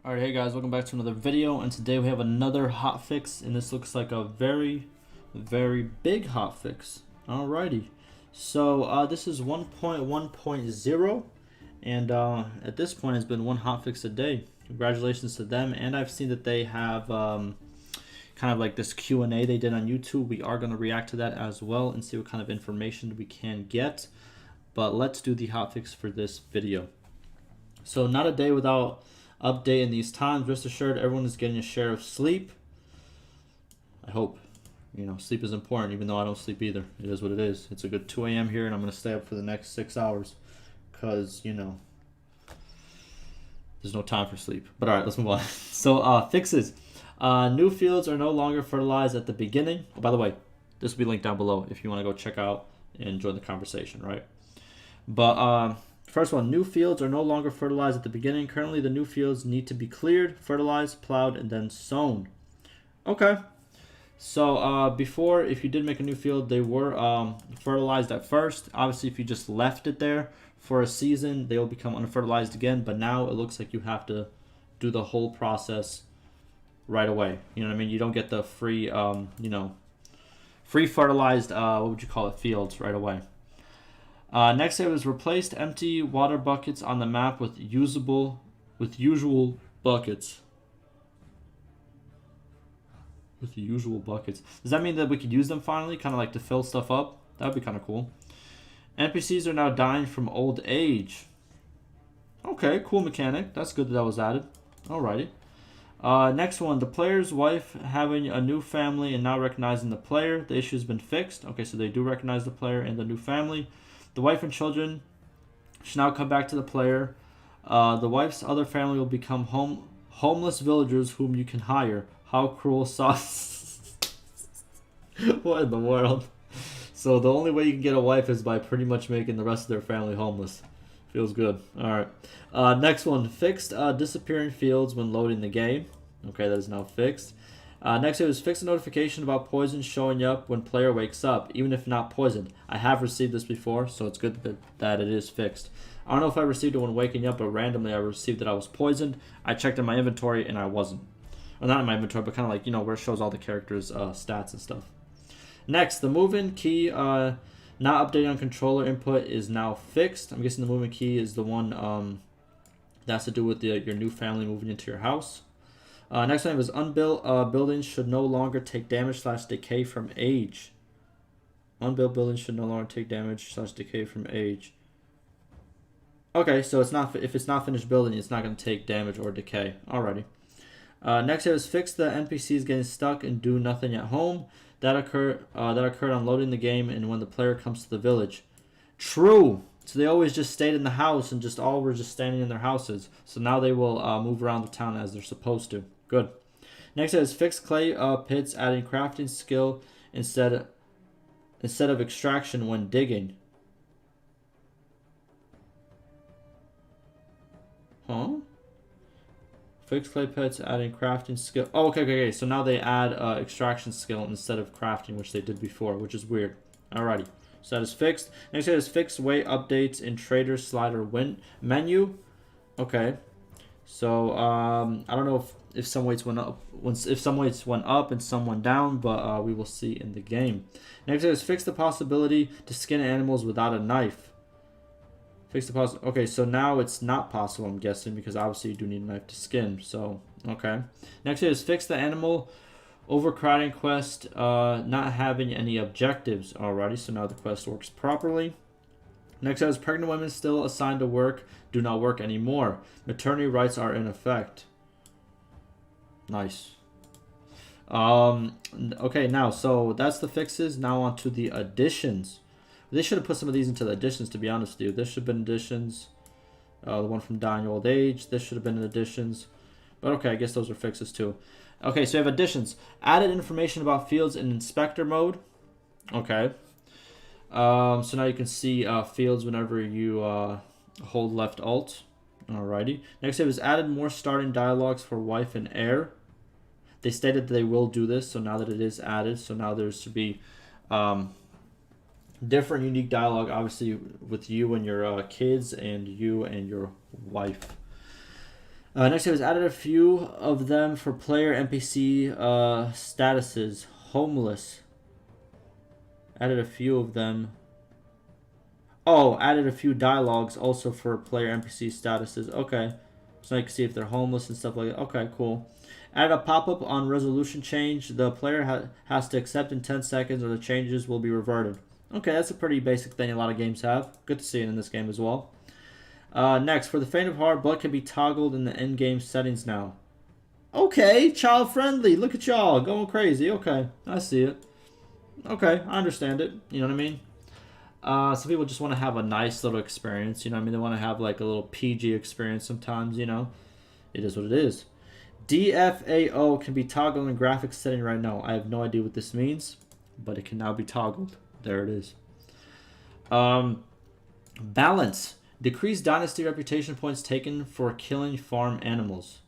Alright, hey guys, welcome back to another video, and today we have another hotfix, and this looks like a very big hotfix. Alrighty, so this is 1.1.0, and at this point it's been one hotfix a day. Congratulations to them, and I've seen that they have kind of like this Q&A they did on YouTube. We are going to react to that as well and see what kind of information we can get, but let's do the hotfix for this video. So not a day without update in these times. Rest assured, everyone is getting a share of sleep. I hope. You know, sleep is important, even though I don't sleep either. It is what it is. It's a good 2 a.m. here, and I'm going to stay up for the next 6 hours because, you know, there's no time for sleep. But all right, let's move on. So, fixes. New fields are no longer fertilized at the beginning. Oh, by the way, this will be linked down below if you want to go check out and join the conversation, right? But, first one, new fields are no longer fertilized at the beginning. Currently, the new fields need to be cleared, fertilized, plowed, and then sown. Okay. So before, if you did make a new field, they were fertilized at first. Obviously, if you just left it there for a season, they will become unfertilized again. But now it looks like you have to do the whole process right away. You know what I mean? You don't get the free, free fertilized, what would you call it, fields right away. Next, it was replaced empty water buckets on the map with usual buckets. With usual buckets. Does that mean that we could use them finally, kind of like to fill stuff up? That would be kind of cool. NPCs are now dying from old age. Okay, cool mechanic. That's good that that was added. Alrighty. Next one, the player's wife having a new family and now recognizing the player. The issue has been fixed. Okay, so they do recognize the player and the new family. The wife and children should now come back to the player. The wife's other family will become homeless villagers whom you can hire. How cruel sauce. What in the world? So the only way you can get a wife is by pretty much making the rest of their family homeless. Feels good. Alright. Next one. Fixed disappearing fields when loading the game. Okay, that is now fixed. Next, it was fixed a notification about poison showing up when player wakes up, even if not poisoned. I have received this before, so it's good that it is fixed. I don't know if I received it when waking up, but randomly I received that I was poisoned. I checked in my inventory and I wasn't. Or not in my inventory, but kind of like, you know, where it shows all the characters' stats and stuff. Next, the move-in key not updating on controller input is now fixed. I'm guessing the move-in key is the one that has to do with your new family moving into your house. Next one was unbuilt buildings should no longer take damage / decay from age. Unbuilt buildings should no longer take damage / decay from age. Okay, so it's not, if it's not finished building, it's not going to take damage or decay. Alrighty. Next, it was fix the NPCs getting stuck and do nothing at home. That occurred on loading the game and when the player comes to the village. True. So they always just stayed in the house and just all were just standing in their houses. So now they will move around the town as they're supposed to. Good. Next is fix clay pits, adding crafting skill instead of extraction when digging. Huh? Fix clay pits, adding crafting skill. Oh, okay. So now they add extraction skill instead of crafting, which they did before, which is weird. Alrighty. So that is fixed. Next is fixed weight updates in trader slider menu. Okay. So I don't know if some weights went up, if some weights went up and some went down, but we will see in the game. Next is fix the possibility to skin animals without a knife. Fix the possible. Okay, so now it's not possible, I'm guessing, because obviously you do need a knife to skin. So okay. Next is fix the animal overcrowding quest not having any objectives. Alrighty, so now the quest works properly. Next is pregnant women still assigned to work do not work anymore. Maternity rights are in effect. Nice. Okay, now so that's the fixes. Now on to the additions. They should have put some of these into the additions, to be honest with you. This should have been additions. The one from dying old age. This should have been in additions. But okay, I guess those are fixes too. Okay, so we have additions. Added information about fields in inspector mode. Okay. So now you can see fields whenever you hold left alt. Alrighty. Next, it was added more starting dialogues for wife and heir. They stated that they will do this, so now that it is added, so now there's to be different unique dialogue, obviously, with you and your kids and you and your wife. Next, I was added a few of them for player NPC statuses. Homeless. Added a few of them. Oh, added a few dialogues also for player NPC statuses. Okay. So you can see if they're homeless and stuff like that. Okay, cool. Added a pop-up on resolution change. The player has to accept in 10 seconds or the changes will be reverted. Okay, that's a pretty basic thing a lot of games have. Good to see it in this game as well. Next, for the faint of heart, blood can be toggled in the in-game settings now. Okay, child-friendly. Look at y'all going crazy. Okay, I see it. Okay, I understand it. You know what I mean? Some people just want to have a nice little experience. You know what I mean? They want to have like a little PG experience sometimes, you know? It is what it is. DFAO can be toggled in graphics setting right now. I have no idea what this means, but it can now be toggled. There it is. Balance. Decrease Dynasty reputation points taken for killing farm animals.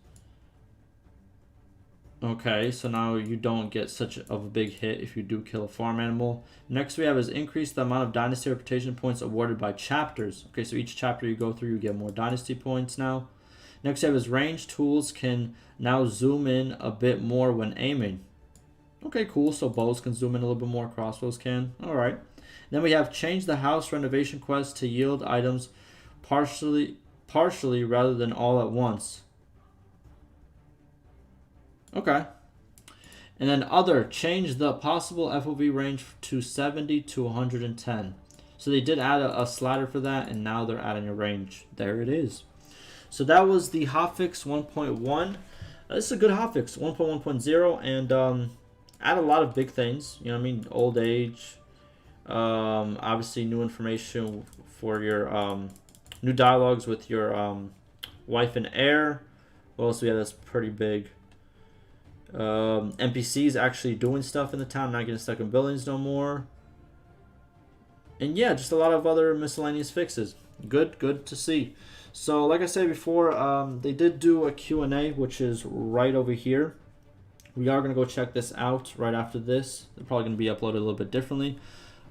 Okay, so now you don't get such of a big hit if you do kill a farm animal. Next we have is increase the amount of Dynasty reputation points awarded by chapters. Okay, so each chapter you go through, you get more Dynasty points now. Next we have is range tools can now zoom in a bit more when aiming. Okay, cool. So bows can zoom in a little bit more, crossbows can. All right. Then we have change the house renovation quest to yield items partially rather than all at once. Okay. And then other, change the possible FOV range to 70 to 110. So they did add a slider for that, and now they're adding a range. There it is. So that was the hotfix 1.1. This is a good hotfix, 1.1.0, and add a lot of big things. You know what I mean? Old age, obviously new information for your new dialogues with your wife and heir. What else we have that's pretty big? NPCs actually doing stuff in the town, not getting stuck in buildings no more. And yeah, just a lot of other miscellaneous fixes. Good to see. So like I said before, they did do a Q&A, which is right over here. We are going to go check this out right after this. They're probably going to be uploaded a little bit differently.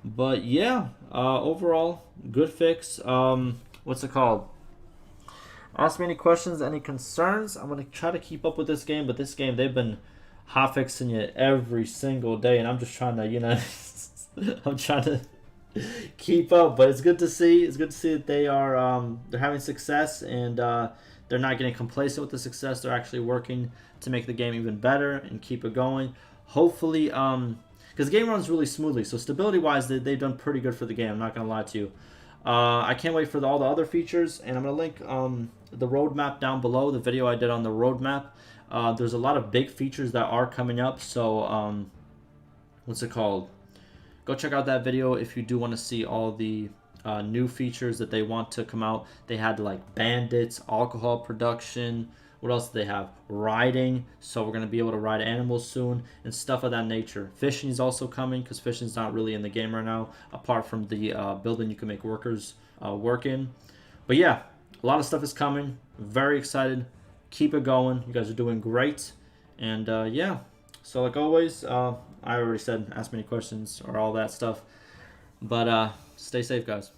But yeah, overall, good fix. What's it called? Ask me any questions, any concerns. I'm going to try to keep up with this game, but this game, they've been hotfixing it every single day, and I'm just trying to, you know, I'm trying to keep up. But it's good to see. It's good to see that they are they're having success, and they're not getting complacent with the success. They're actually working to make the game even better and keep it going. Hopefully, because the game runs really smoothly, so stability-wise, they've done pretty good for the game. I'm not gonna lie to you. I can't wait for all the other features, and I'm gonna link the roadmap down below, the video I did on the roadmap. There's a lot of big features that are coming up, so what's it called? Go check out that video if you do want to see all the new features that they want to come out. They had like bandits, alcohol production. What else do they have? Riding. So we're going to be able to ride animals soon and stuff of that nature. Fishing is also coming because fishing is not really in the game right now, apart from the building you can make workers work in. But yeah, a lot of stuff is coming. Very excited. Keep it going. You guys are doing great. And yeah, so like always, I already said ask me any questions or all that stuff. But stay safe, guys.